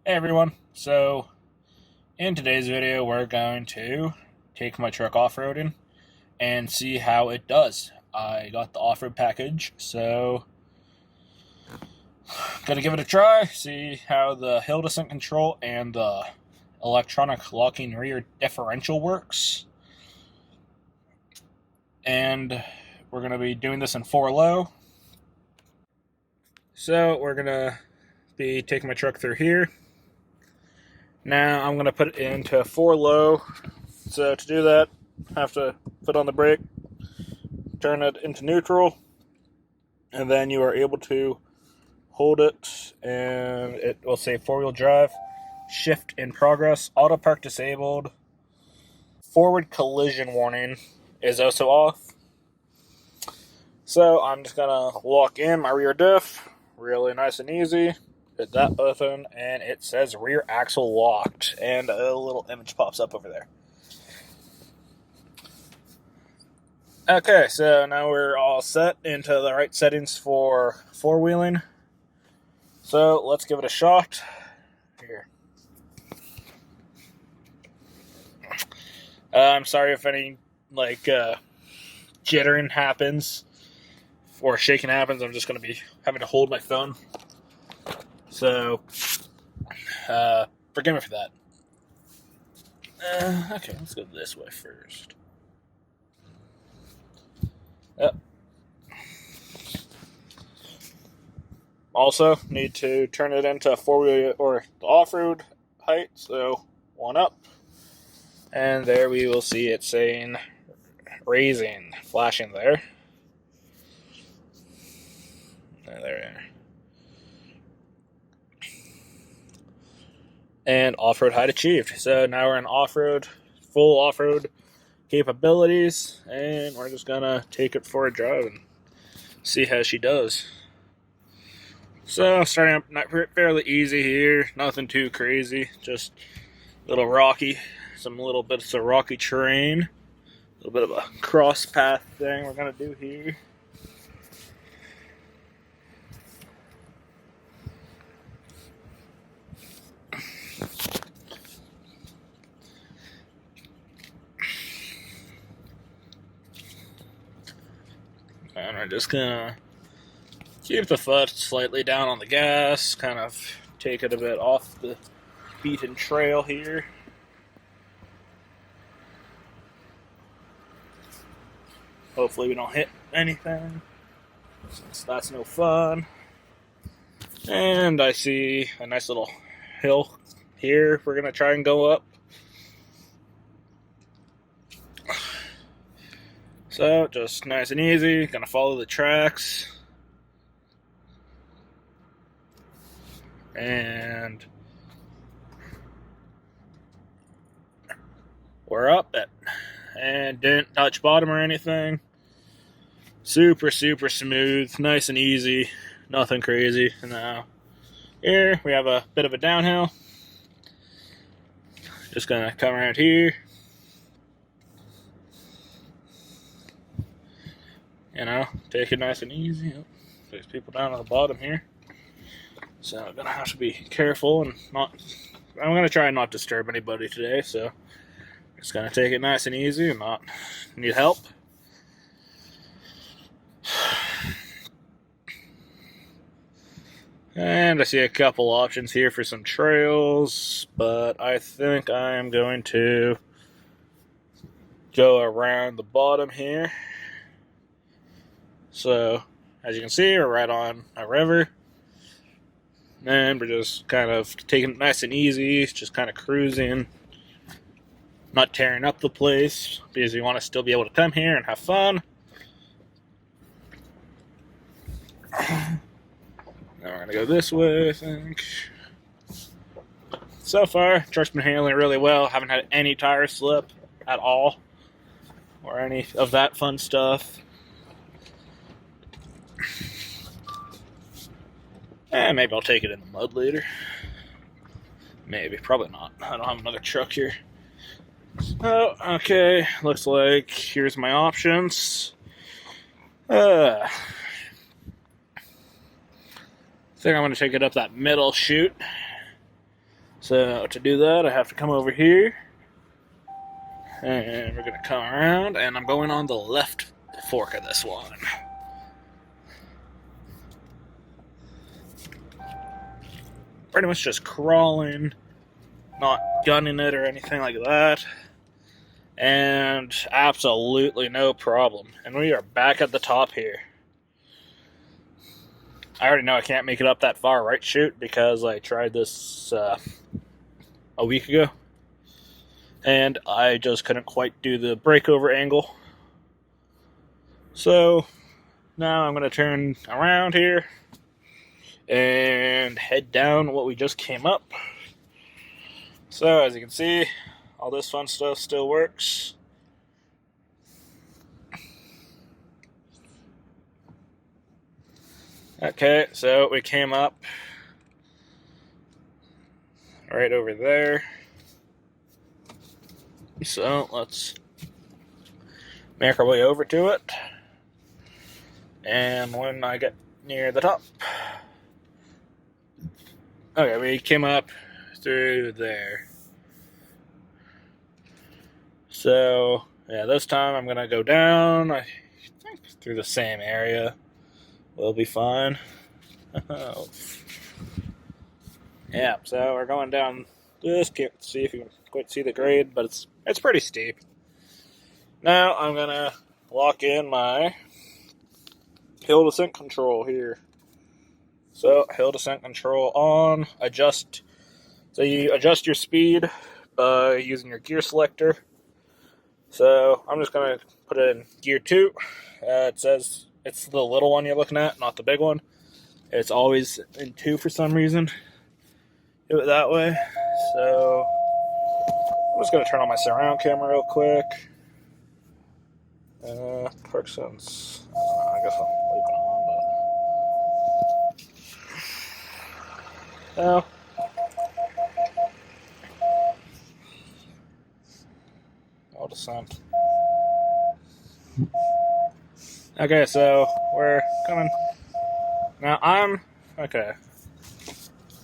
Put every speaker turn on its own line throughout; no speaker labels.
Hey everyone, so in today's video we're going to take my truck off-roading and see how it does. I got the off-road package, so gonna give it a try, see how the hill descent control and the electronic locking rear differential works. And we're gonna be doing this in 4 low. So we're gonna be taking my truck through here. Now I'm going to put it into 4 low. So to do that, I have to put on the brake, turn it into neutral, and then you are able to hold it and it will say 4-wheel drive, shift in progress, auto park disabled, forward collision warning is also off. So I'm just going to lock in my rear diff, really nice and easy. Hit that button, and it says rear axle locked, and a little image pops up over there. Okay, so now we're all set into the right settings for four-wheeling. So let's give it a shot. Here. I'm sorry if any jittering happens or shaking happens. I'm just going to be having to hold my phone. So, forgive me for that. Okay, let's go this way first. Yep. Also, need to turn it into 4-wheel or the off-road height, so 1 up. And there we will see it saying raising, flashing there. There. And off-road height achieved. So now we're in off-road, full off-road capabilities, and we're just gonna take it for a drive and see how she does. So starting up not fairly easy here, nothing too crazy, just a little rocky, some little bits of rocky terrain, a little bit of a cross path thing we're gonna do here. And we're just gonna keep the foot slightly down on the gas, kind of take it a bit off the beaten trail here. Hopefully we don't hit anything, since that's no fun. And I see a nice little hill here we're gonna try and go up. So just nice and easy, gonna follow the tracks. And we're up it. And didn't touch bottom or anything. Super smooth, nice and easy, nothing crazy. Now here we have a bit of a downhill. Just gonna come around here. Take it nice and easy. There's people down on the bottom here. So I'm gonna have to be careful and I'm gonna try and not disturb anybody today, so just gonna take it nice and easy and not need help. And I see a couple options here for some trails, but I think I am going to go around the bottom here. So, as you can see, we're right on a river. And we're just kind of taking it nice and easy, just kind of cruising. Not tearing up the place, because we want to still be able to come here and have fun. Now we're going to go this way, I think. So far, truck's been handling really well. Haven't had any tire slip at all, or any of that fun stuff. And maybe I'll take it in the mud later. Maybe, probably not. I don't have another truck here. Oh, okay. Looks like here's my options. I think I'm going to take it up that middle chute. So to do that, I have to come over here, and we're going to come around, and I'm going on the left fork of this one. Pretty much just crawling, not gunning it or anything like that. And absolutely no problem. And we are back at the top here. I already know I can't make it up that far right chute because I tried this a week ago. And I just couldn't quite do the breakover angle. So now I'm going to turn around here and head down what we just came up. So as you can see, all this fun stuff still works. Okay, so we came up right over there. So let's make our way over to it. And when I get near the top, okay, we came up through there. So yeah, this time I'm gonna go down, I think through the same area. We'll be fine. Yeah, so we're going down this. Can't see if you can quite see the grade, but it's pretty steep. Now I'm gonna lock in my hill descent control here. So hill descent control on, adjust. So you adjust your speed by using your gear selector. So I'm just gonna put it in gear 2. It says it's the little one you're looking at, not the big one. It's always in 2 for some reason. Do it that way. So I'm just gonna turn on my surround camera real quick. Park sense. I guess I'll leave it on, but now. All descent. Okay, so we're coming. Now I'm okay.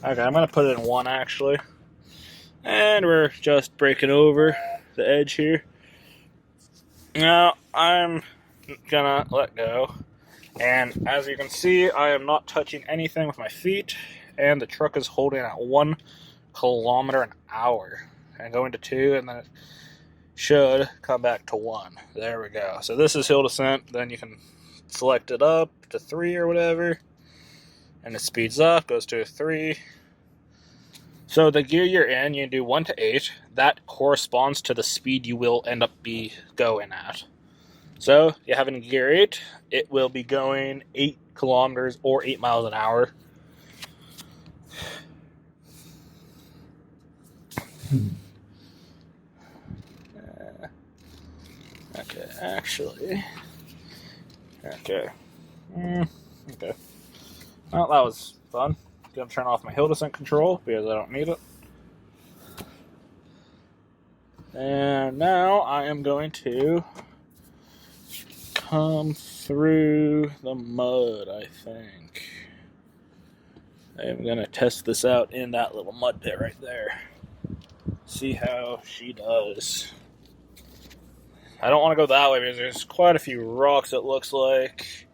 Okay, I'm gonna put it in 1 actually, and we're just breaking over the edge here. Now I'm gonna let go, and as you can see, I am not touching anything with my feet, and the truck is holding at 1 kilometer an hour, and going to 2, and then it should come back to 1. There we go. So this is hill descent. Then you can select it up to 3 or whatever, and it speeds up, goes to a 3. So the gear you're in, you do 1 to 8. That corresponds to the speed you will end up going at. So you have in gear 8, it will be going 8 kilometers or 8 miles an hour. Okay, actually. Okay. Okay. Well, that was fun. Gonna turn off my hill descent control because I don't need it. And now I am going to come through the mud, I think. I am gonna test this out in that little mud pit right there. See how she does. I don't want to go that way because there's quite a few rocks, it looks like.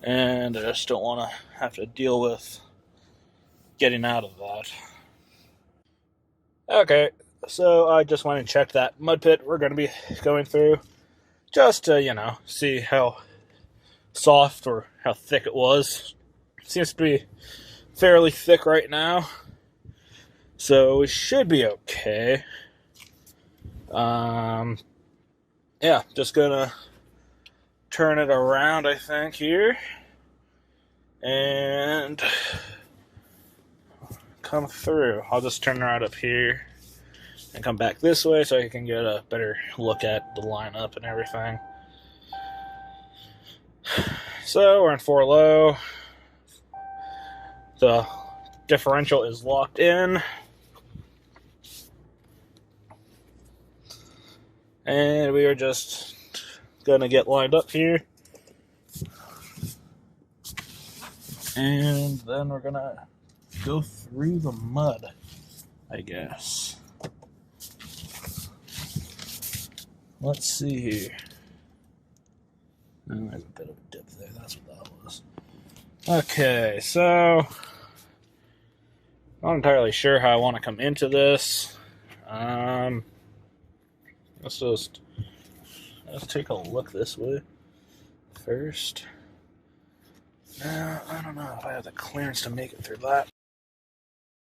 And I just don't want to have to deal with getting out of that. Okay, so I just went and checked that mud pit we're going to be going through. Just to, see how soft or how thick it was. It seems to be fairly thick right now. So we should be okay. Yeah, just gonna turn it around, I think, here. And come through. I'll just turn around up here and come back this way so I can get a better look at the lineup and everything. So we're in 4 low. The differential is locked in. And we are just gonna get lined up here. And then we're gonna go through the mud. I guess. Let's see here. Oh, there's a bit of a dip there. That's what that was. Okay, so not entirely sure how I want to come into this. Let's take a look this way first. Now, I don't know if I have the clearance to make it through that.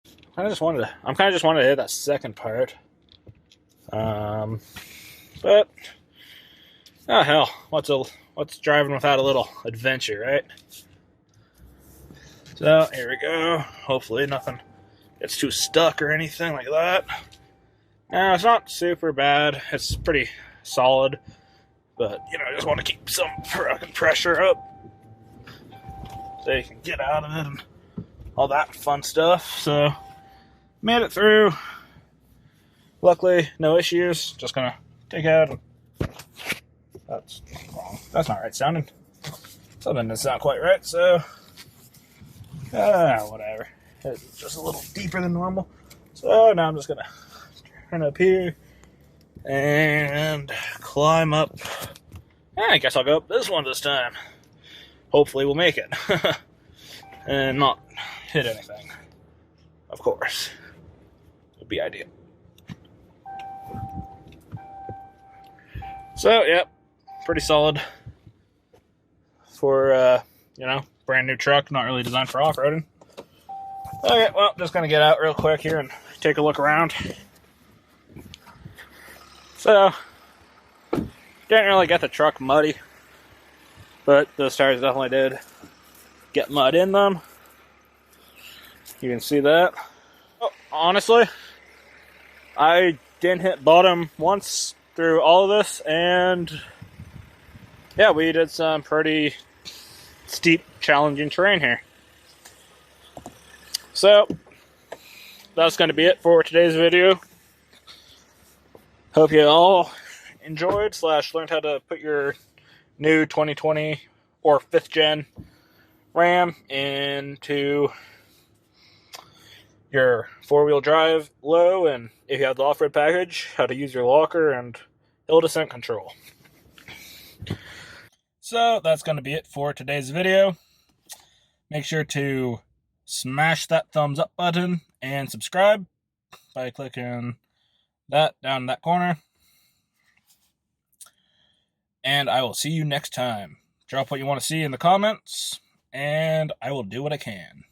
I'm kind of just wanted to hit that second part. But oh hell, what's driving without a little adventure, right? So here we go. Hopefully nothing gets too stuck or anything like that. Now it's not super bad. It's pretty solid, but you know, I just want to keep some fucking pressure up so you can get out of it and all that fun stuff. So made it through. Luckily, no issues. Just gonna take out. That's wrong. That's not right sounding. Something that's not quite right. So whatever. It's just a little deeper than normal. So now I'm just gonna turn up here and climb up. I guess I'll go up this one this time. Hopefully we'll make it. And not hit anything. Of course. Would be ideal. So, yep. Pretty solid. For, brand new truck. Not really designed for off-roading. Okay, well, just gonna get out real quick here and take a look around. So, didn't really get the truck muddy, but those tires definitely did get mud in them. You can see that. Oh, honestly, I didn't hit bottom once through all of this, and yeah, we did some pretty steep, challenging terrain here. So, that's going to be it for today's video. Hope you all enjoyed / learned how to put your new 2020 or 5th gen Ram into your 4-wheel drive low, and if you have the off-road package, how to use your locker and hill descent control. So that's going to be it for today's video. Make sure to smash that thumbs up button and subscribe by clicking that down in that corner. And I will see you next time. Drop what you want to see in the comments, and I will do what I can.